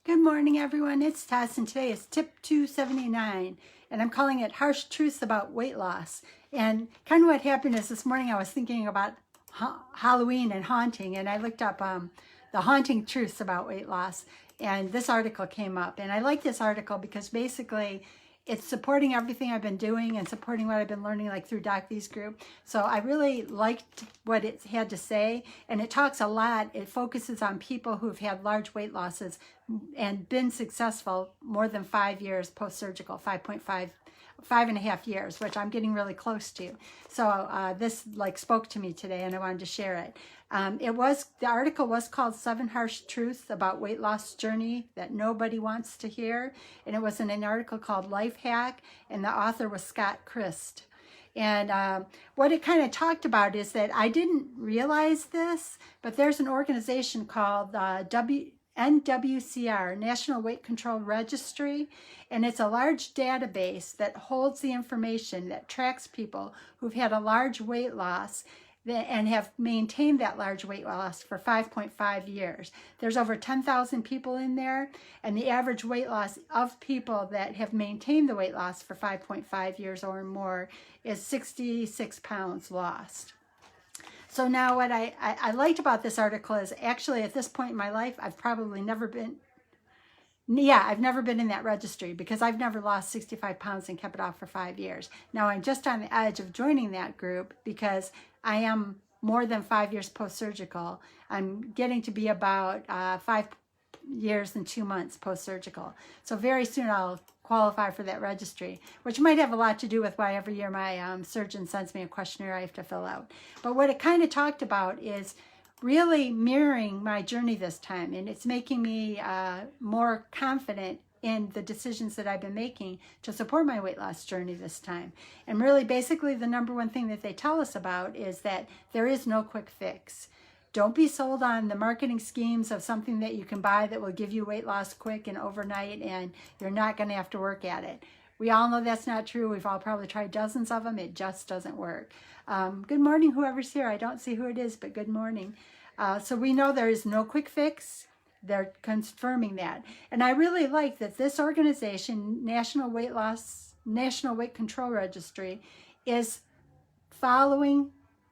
Good morning, everyone. It's Tess, and today is tip 279, and I'm calling it Harsh Truths About Weight Loss. And kind of what happened is this morning I was thinking about Halloween and haunting, and I looked up the haunting truths about weight loss, and this article came up. And I like this article because basically it's supporting everything I've been doing and supporting what I've been learning like through Doc V's group. So I really liked what it had to say, and it talks a lot. It focuses on people who've had large weight losses and been successful more than 5 years post-surgical, 5.5 years, which I'm getting really close to. So this spoke to me today, and I wanted to share it. The article was called 7 Harsh Truths About Weight Loss Journey That Nobody Wants to Hear. And it was in an article called Life Hack, and the author was Scott Christ. And what it kind of talked about is that I didn't realize this, but there's an organization called NWCR, National Weight Control Registry, and it's a large database that holds the information that tracks people who've had a large weight loss and have maintained that large weight loss for 5.5 years. There's over 10,000 people in there, and the average weight loss of people that have maintained the weight loss for 5.5 years or more is 66 pounds lost. So now what I liked about this article is actually at this point in my life, I've never been in that registry because I've never lost 65 pounds and kept it off for 5 years. Now I'm just on the edge of joining that group because I am more than 5 years post-surgical. I'm getting to be about 5 years and 2 months post-surgical. So very soon I'll qualify for that registry, which might have a lot to do with why every year my surgeon sends me a questionnaire I have to fill out. But what it kind of talked about is really mirroring my journey this time, and it's making me more confident in the decisions that I've been making to support my weight loss journey this time. And really basically the number one thing that they tell us about is that there is no quick fix. Don't be sold on the marketing schemes of something that you can buy that will give you weight loss quick and overnight, and you're not going to have to work at it. We all know that's not true. We've all probably tried dozens of them. It just doesn't work. Good morning, whoever's here. I don't see who it is, but good morning. So we know there is no quick fix. They're confirming that. And I really like that this organization, National Weight Control Registry, is following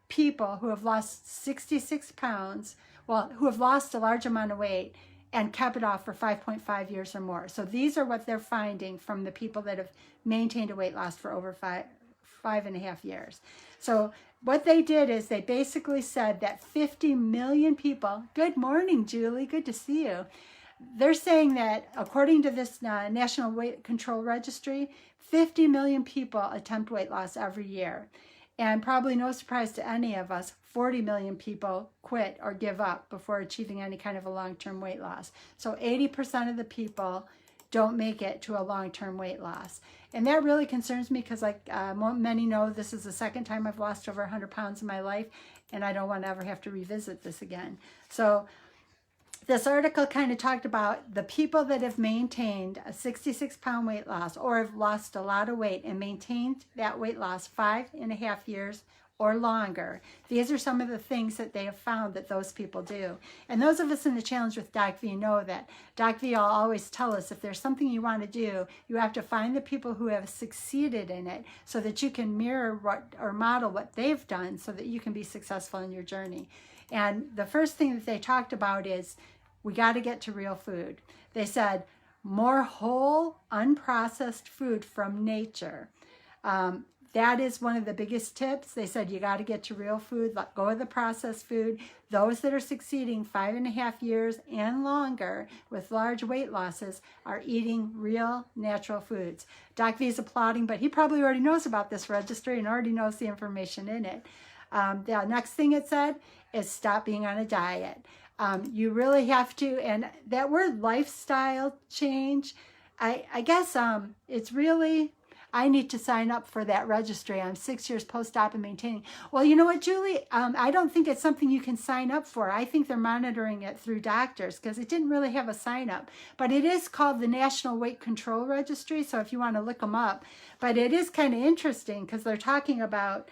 people who have lost 66 pounds, who have lost a large amount of weight and kept it off for 5.5 years or more. So these are what they're finding from the people that have maintained a weight loss for over 5.5 years. So what they did is they basically said that 50 million people, good morning, Julie, good to see you. They're saying that according to this National Weight Control Registry, 50 million people attempt weight loss every year. And probably no surprise to any of us, 40 million people quit or give up before achieving any kind of a long-term weight loss. So 80% of the people don't make it to a long-term weight loss. And that really concerns me because many know, this is the second time I've lost over 100 pounds in my life, and I don't want to ever have to revisit this again. So this article kind of talked about the people that have maintained a 66-pound weight loss or have lost a lot of weight and maintained that weight loss 5.5 years or longer. These are some of the things that they have found that those people do. And those of us in the challenge with Doc V know that Doc V will always tell us if there's something you want to do, you have to find the people who have succeeded in it so that you can mirror or model what they've done so that you can be successful in your journey. And the first thing that they talked about is we got to get to real food. They said more whole, unprocessed food from nature. That is one of the biggest tips. They said you got to get to real food, let go of the processed food. Those that are succeeding 5.5 years and longer with large weight losses are eating real natural foods. Doc V is applauding, but he probably already knows about this registry and already knows the information in it. The next thing it said is stop being on a diet. You really have to, and that word lifestyle change, I guess it's really, I need to sign up for that registry. I'm 6 years post-op and maintaining. Well, you know what, Julie? I don't think it's something you can sign up for. I think they're monitoring it through doctors because it didn't really have a sign up. But it is called the National Weight Control Registry, so if you want to look them up. But it is kind of interesting because they're talking about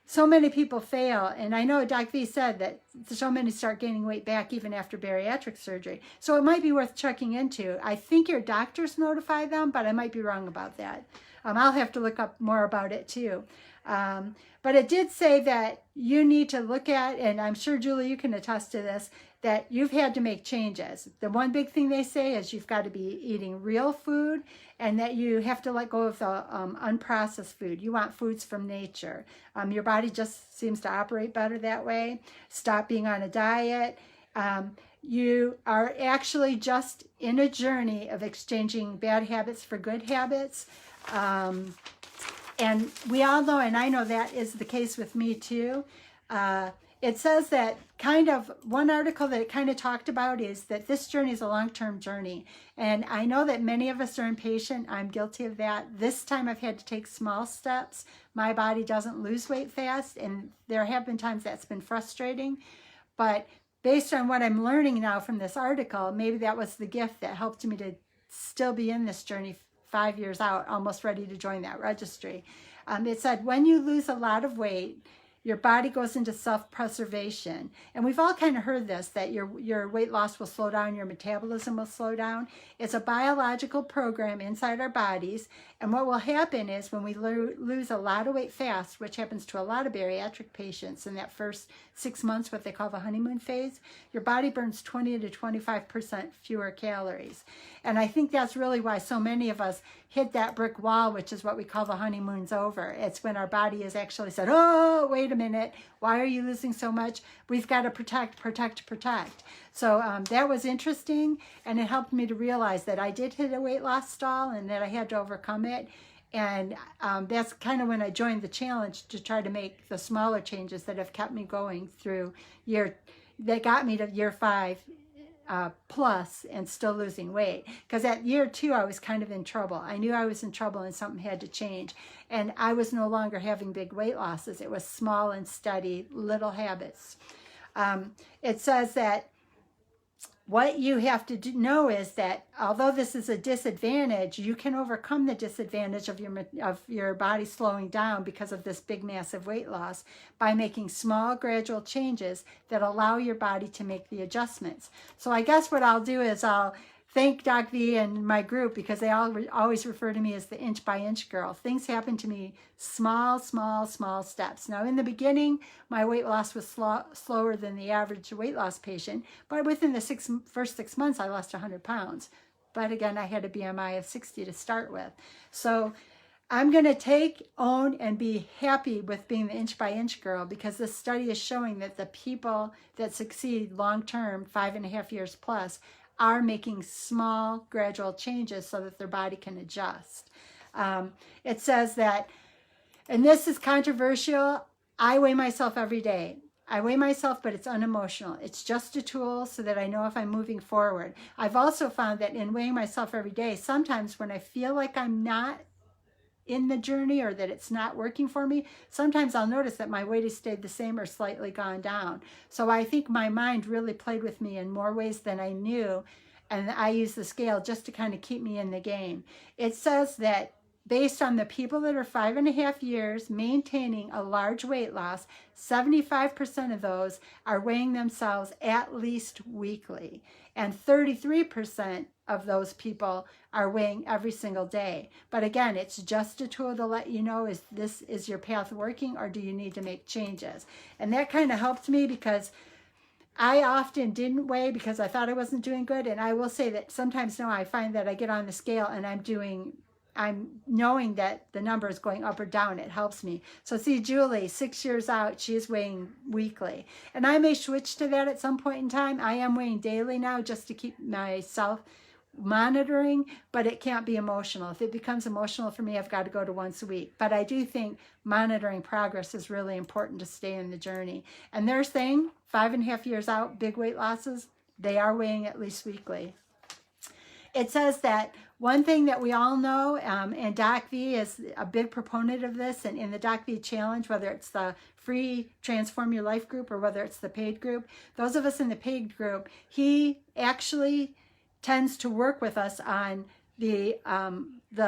so many people fail. And I know Doc V said that so many start gaining weight back even after bariatric surgery. So it might be worth checking into. I think your doctors notify them, but I might be wrong about that. I'll have to look up more about it too. But it did say that you need to look at, and I'm sure, Julie, you can attest to this, that you've had to make changes. The one big thing they say is you've got to be eating real food, and that you have to let go of the unprocessed food. You want foods from nature. Your body just seems to operate better that way. Stop being on a diet. You are actually just in a journey of exchanging bad habits for good habits. And we all know, and I know that is the case with me too. It says that kind of, one article that it kind of talked about is that this journey is a long-term journey. And I know that many of us are impatient. I'm guilty of that. This time I've had to take small steps. My body doesn't lose weight fast, and there have been times that's been frustrating. But based on what I'm learning now from this article, maybe that was the gift that helped me to still be in this journey 5 years out, almost ready to join that registry. It said, when you lose a lot of weight, your body goes into self-preservation. And we've all kind of heard this, that your weight loss will slow down, your metabolism will slow down. It's a biological program inside our bodies. And what will happen is when we lose a lot of weight fast, which happens to a lot of bariatric patients in that first 6 months, what they call the honeymoon phase, your body burns 20 to 25% fewer calories. And I think that's really why so many of us hit that brick wall, which is what we call the honeymoon's over. It's when our body has actually said, oh, wait a minute, why are you losing so much? We've got to protect, protect, protect. So that was interesting, and it helped me to realize that I did hit a weight loss stall and that I had to overcome it. And that's kind of when I joined the challenge to try to make the smaller changes that have kept me going through that got me to year 5 plus and still losing weight. Because at year 2, I was kind of in trouble. I knew I was in trouble and something had to change. And I was no longer having big weight losses. It was small and steady little habits. It says that what you have to know is that although this is a disadvantage, you can overcome the disadvantage of your body slowing down because of this big, massive weight loss by making small, gradual changes that allow your body to make the adjustments. So I guess what I'll do is I'll thank Doc V and my group, because they always refer to me as the inch-by-inch girl. Things happen to me small, small, small steps. Now, in the beginning, my weight loss was slower than the average weight loss patient, but within the first 6 months, I lost 100 pounds. But again, I had a BMI of 60 to start with. So I'm going to own and be happy with being the inch-by-inch girl, because this study is showing that the people that succeed long-term, 5.5 years plus, are making small, gradual changes so that their body can adjust. It says that, and this is controversial, I weigh myself every day. I weigh myself, but it's unemotional. It's just a tool so that I know if I'm moving forward. I've also found that in weighing myself every day, sometimes when I feel like I'm not in the journey or that it's not working for me, sometimes I'll notice that my weight has stayed the same or slightly gone down. So I think my mind really played with me in more ways than I knew, and I use the scale just to kind of keep me in the game. It says that based on the people that are 5.5 years maintaining a large weight loss, 75% of those are weighing themselves at least weekly, and 33% of those people are weighing every single day. But again, it's just a tool to let you know, is your path working, or do you need to make changes? And that kind of helped me, because I often didn't weigh because I thought I wasn't doing good. And I will say that sometimes now I find that I get on the scale and I'm knowing that the number is going up or down. It helps me. So see, Julie, 6 years out, she is weighing weekly. And I may switch to that at some point in time. I am weighing daily now just to keep myself monitoring, but it can't be emotional. If it becomes emotional for me, I've got to go to once a week. But I do think monitoring progress is really important to stay in the journey. And they're saying 5.5 years out, big weight losses, they are weighing at least weekly. It says that one thing that we all know, and Doc V is a big proponent of this, and in the Doc V challenge, whether it's the free Transform Your Life group or whether it's the paid group, those of us in the paid group, he actually tends to work with us on the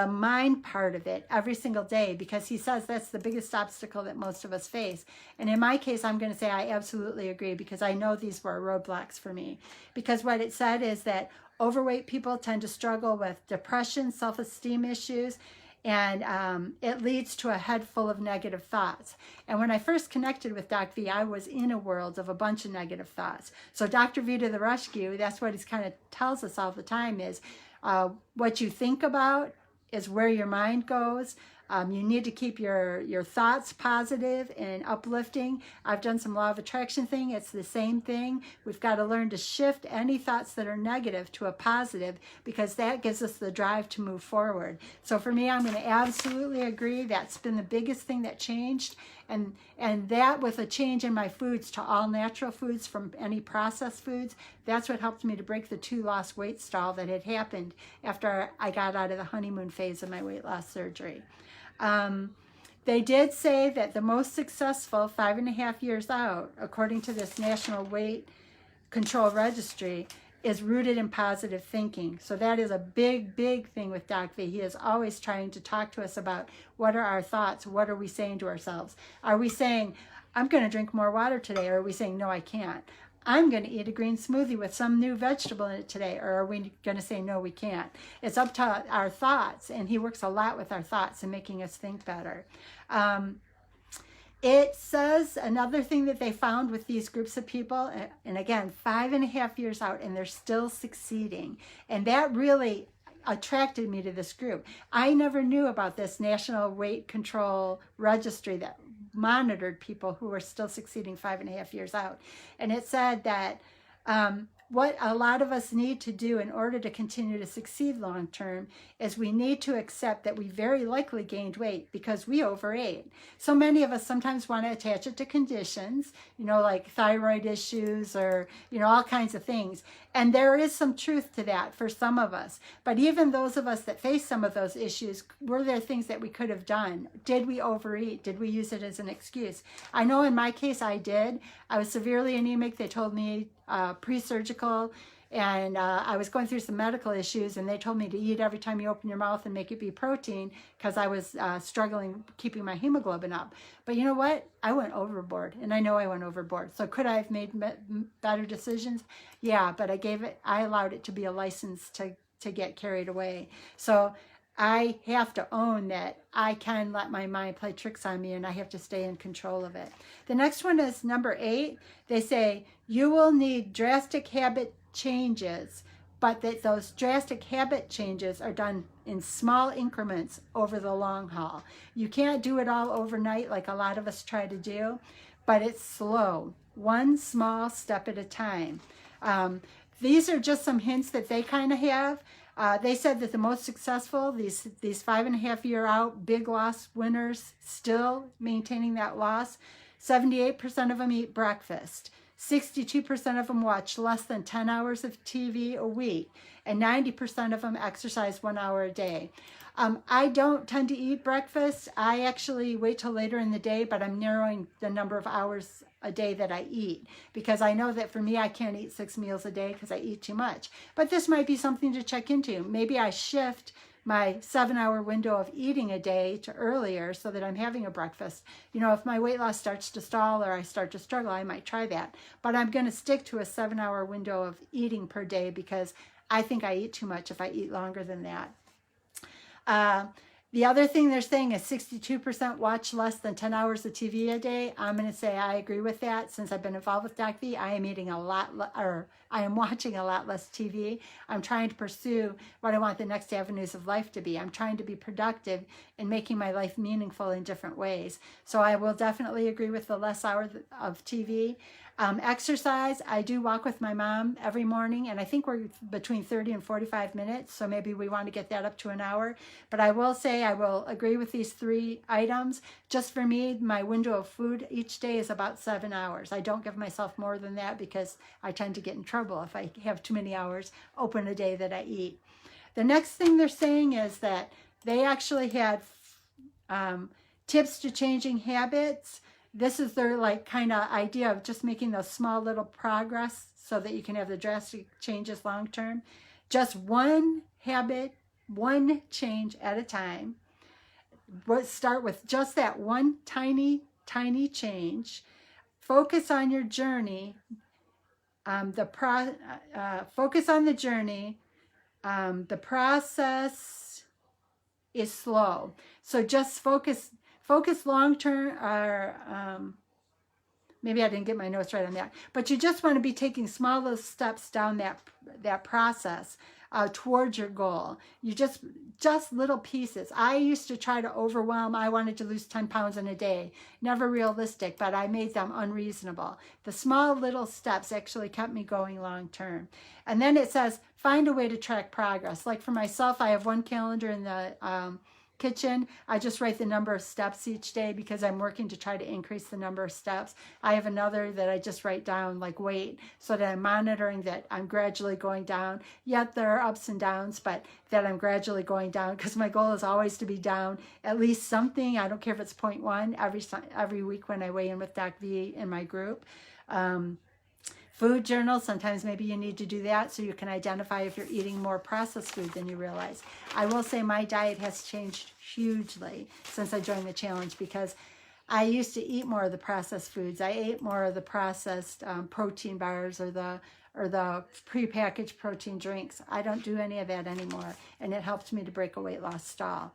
mind part of it every single day, because he says that's the biggest obstacle that most of us face. And in my case, I'm going to say I absolutely agree, because I know these were roadblocks for me. Because what it said is that overweight people tend to struggle with depression, self-esteem issues, and it leads to a head full of negative thoughts. And when I first connected with Doc V, I was in a world of a bunch of negative thoughts. So Dr. V to the rescue, that's what he kind of tells us all the time is, what you think about is where your mind goes. You need to keep your thoughts positive and uplifting. I've done some law of attraction thing. It's the same thing. We've got to learn to shift any thoughts that are negative to a positive, because that gives us the drive to move forward. So for me, I'm going to absolutely agree. That's been the biggest thing that changed. And that, with a change in my foods to all natural foods from any processed foods, that's what helped me to break the 2 lost weight stall that had happened after I got out of the honeymoon phase of my weight loss surgery. They did say that the most successful 5.5 years out, according to this National Weight Control Registry, is rooted in positive thinking. So that is a big, big thing with Doc V. He is always trying to talk to us about what are our thoughts, what are we saying to ourselves? Are we saying, I'm going to drink more water today? Or are we saying, no, I can't? I'm going to eat a green smoothie with some new vegetable in it today. Or are we going to say, no, we can't? It's up to our thoughts. And he works a lot with our thoughts and making us think better. It says another thing that they found with these groups of people, and again, 5.5 years out, and they're still succeeding. And that really attracted me to this group. I never knew about this National Weight Control Registry that monitored people who were still succeeding 5.5 years out. And it said that what a lot of us need to do in order to continue to succeed long term is we need to accept that we very likely gained weight because we overate. So many of us sometimes want to attach it to conditions, like thyroid issues or, all kinds of things. And there is some truth to that for some of us. But even those of us that face some of those issues, were there things that we could have done? Did we overeat? Did we use it as an excuse? I know in my case I did. I was severely anemic. They told me pre-surgical, and I was going through some medical issues, and they told me to eat every time you open your mouth and make it be protein, because I was struggling keeping my hemoglobin up. But you know what? I went overboard, and I know I went overboard. So could I have made better decisions? Yeah, but I allowed it to be a license to get carried away. So I have to own that I can let my mind play tricks on me, and I have to stay in control of it. The next one is number 8. They say you will need drastic habit changes, but that those drastic habit changes are done in small increments over the long haul. You can't do it all overnight like a lot of us try to do, but it's slow, one small step at a time. These are just some hints that they kind of have. They said that the most successful, these 5.5 year out big loss winners, still maintaining that loss, 78% of them eat breakfast. 62% of them watch less than 10 hours of TV a week, and 90% of them exercise 1 hour a day. I don't tend to eat breakfast. I actually wait till later in the day, but I'm narrowing the number of hours a day that I eat, because I know that for me, I can't eat 6 meals a day because I eat too much. But this might be something to check into. Maybe I shift my 7-hour window of eating a day to earlier so that I'm having a breakfast. If my weight loss starts to stall or I start to struggle, I might try that. But I'm going to stick to a 7-hour window of eating per day, because I think I eat too much if I eat longer than that. The other thing they're saying is 62% watch less than 10 hours of TV a day. I'm going to say I agree with that. Since I've been involved with Doc V, I am I am watching a lot less TV. I'm trying to pursue what I want the next avenues of life to be. I'm trying to be productive and making my life meaningful in different ways. So I will definitely agree with the less hours of TV. Exercise, I do walk with my mom every morning, and I think we're between 30 and 45 minutes, so maybe we want to get that up to an hour. But I will say I will agree with these 3 items. Just for me, my window of food each day is about 7 hours. I don't give myself more than that because I tend to get in trouble if I have too many hours open a day that I eat. The next thing they're saying is that they actually had tips to changing habits. This is their kind of idea of just making those small little progress so that you can have the drastic changes long term. Just one habit one change at a time. Start with just that one tiny change. Focus on your journey. Focus on the journey. The process is slow. So just focus long term, or maybe I didn't get my notes right on that, but you just want to be taking small little steps down that process towards your goal. You just little pieces. I used to try to overwhelm. I wanted to lose 10 pounds in a day. Never realistic, but I made them unreasonable. The small little steps actually kept me going long term. And then it says, find a way to track progress. Like for myself, I have one calendar in the kitchen. I just write the number of steps each day because I'm working to try to increase the number of steps. I have another that I just write down like weight, so that I'm monitoring that I'm gradually going down. Yet there are ups and downs, but that I'm gradually going down, because my goal is always to be down at least something. I don't care if it's 0.1 every week when I weigh in with Doc V in my group. Food journal, sometimes maybe you need to do that so you can identify if you're eating more processed food than you realize. I will say my diet has changed hugely since I joined the challenge, because I used to eat more of the processed foods. I ate more of the processed protein bars or the prepackaged protein drinks. I don't do any of that anymore, and it helped me to break a weight loss stall.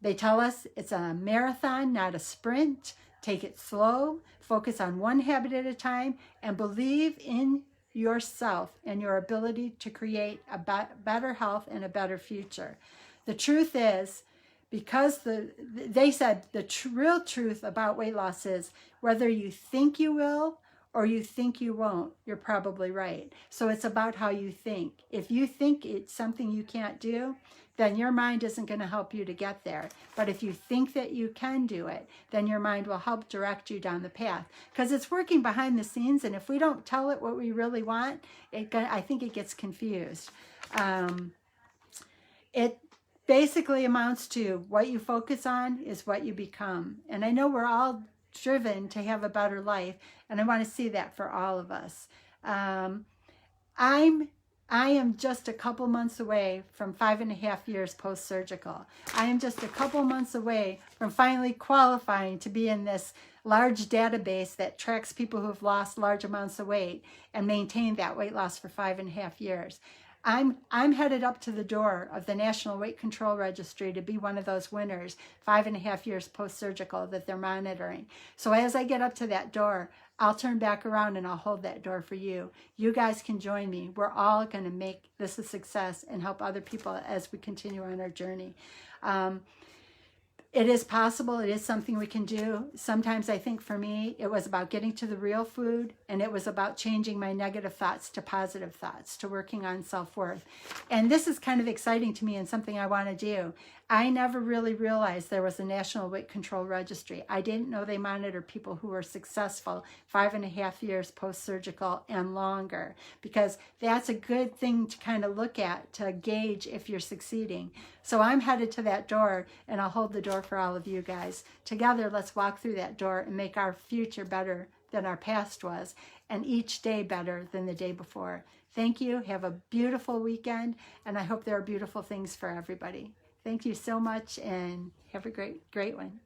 They tell us it's a marathon, not a sprint. Take it slow, focus on one habit at a time, and believe in yourself and your ability to create a better health and a better future. The truth is, because they said the real truth about weight loss is, whether you think you will or you think you won't, you're probably right. So it's about how you think. If you think it's something you can't do, then your mind isn't going to help you to get there. But if you think that you can do it, then your mind will help direct you down the path, because it's working behind the scenes. And if we don't tell it what we really want, I think it gets confused. It basically amounts to, what you focus on is what you become. And I know we're all driven to have a better life, and I want to see that for all of us. I am just a couple months away from 5.5 years post-surgical. I am just a couple months away from finally qualifying to be in this large database that tracks people who have lost large amounts of weight and maintained that weight loss for 5.5 years. I'm headed up to the door of the National Weight Control Registry to be one of those winners 5.5 years post-surgical that they're monitoring. So as I get up to that door, I'll turn back around and I'll hold that door for you. You guys can join me. We're all going to make this a success and help other people as we continue on our journey. It is possible. It is something we can do. Sometimes I think for me, it was about getting to the real food, and it was about changing my negative thoughts to positive thoughts, to working on self-worth. And this is kind of exciting to me and something I want to do. I never really realized there was a National Weight Control Registry. I didn't know they monitor people who were successful 5.5 years post-surgical and longer, because that's a good thing to kind of look at to gauge if you're succeeding. So I'm headed to that door, and I'll hold the door for all of you guys. Together, let's walk through that door and make our future better than our past was, and each day better than the day before. Thank you. Have a beautiful weekend, and I hope there are beautiful things for everybody. Thank you so much, and have a great one.